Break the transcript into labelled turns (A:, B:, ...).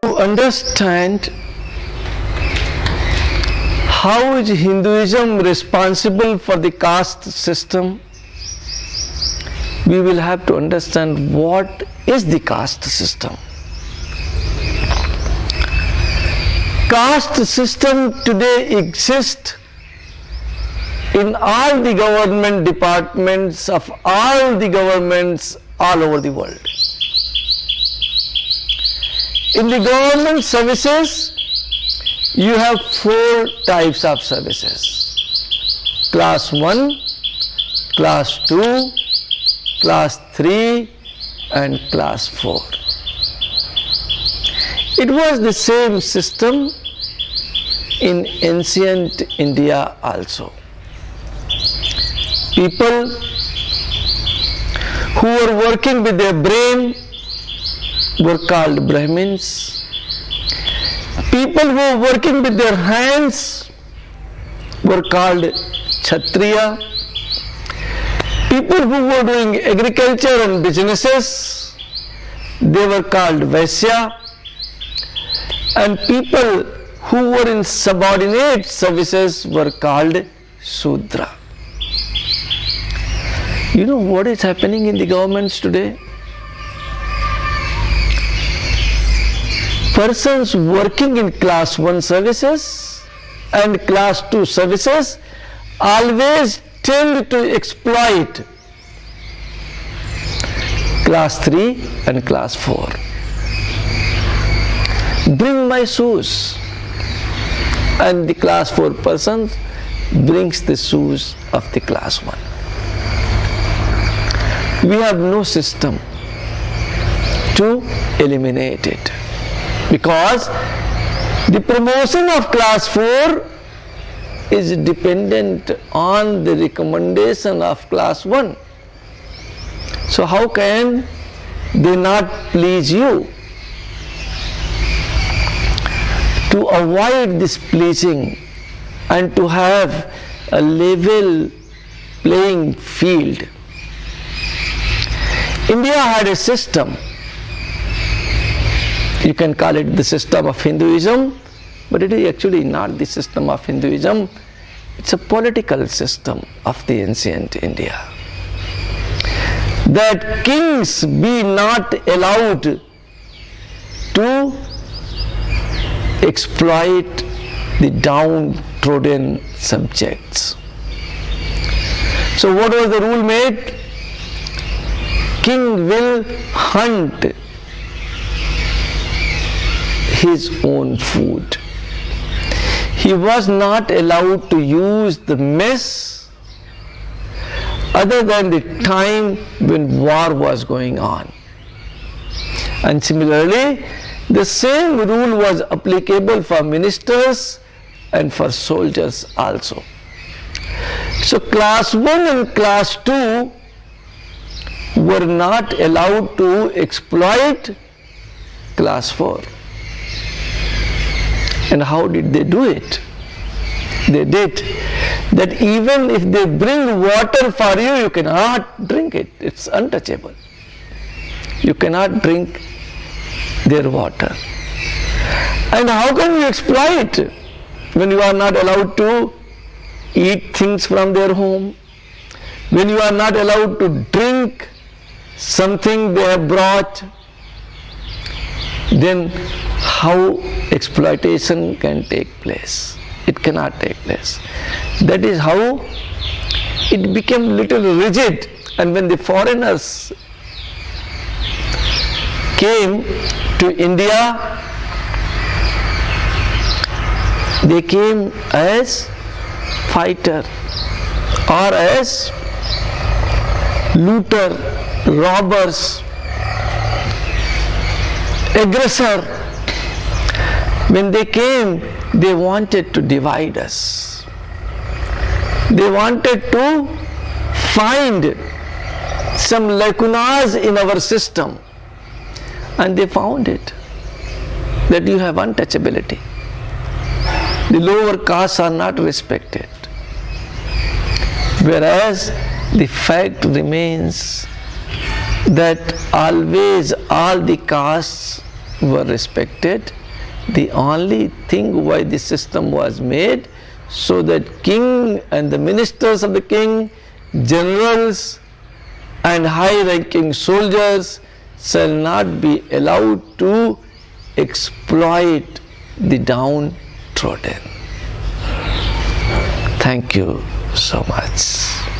A: To understand how is Hinduism responsible for the caste system, we will have to understand what is the caste system. Caste system today exists in all the government departments of all the governments all over the world. In the government services, you have 4 types of services: class 1, class 2, class 3 and class 4. It was the same system in ancient India also. People who were working with their brain were called Brahmins. People who were working with their hands were called Kshatriya. People who were doing agriculture and businesses, they were called Vaisya. And people who were in subordinate services were called Sudra. You know what is happening in the governments today? Persons working in class 1 services and class 2 services always tend to exploit class 3 and class 4. Bring my shoes, and the class 4 person brings the shoes of the class 1. We have no system to eliminate it, because the promotion of class 4 is dependent on the recommendation of class 1. So how can they not please you? To avoid this pleasing and to have a level playing field, India had a system. You can call it the system of Hinduism, but it is actually not the system of Hinduism. It's a political system of the ancient India. That kings be not allowed to exploit the downtrodden subjects. So what was the rule made? King will hunt his own food. He was not allowed to use the mess other than the time when war was going on. And similarly, the same rule was applicable for ministers and for soldiers also. So class 1 and class 2 were not allowed to exploit class 4. And how did they do it? They did that even if they bring water for you, you cannot drink it. It's untouchable. You cannot drink their water. And how can you exploit when you are not allowed to eat things from their home, when you are not allowed to drink something they have brought? Then how exploitation can take place? It cannot take place. That is how it became little rigid. And when the foreigners came to India, they came as fighter or as looter, robbers, aggressor. When they came, they wanted to divide us. They wanted to find some lacunas in our system, and they found it, that you have untouchability. The lower castes are not respected, whereas the fact remains that always all the castes were respected. The only thing why the system was made, so that king and the ministers of the king, generals and high-ranking soldiers shall not be allowed to exploit the downtrodden. Thank you so much.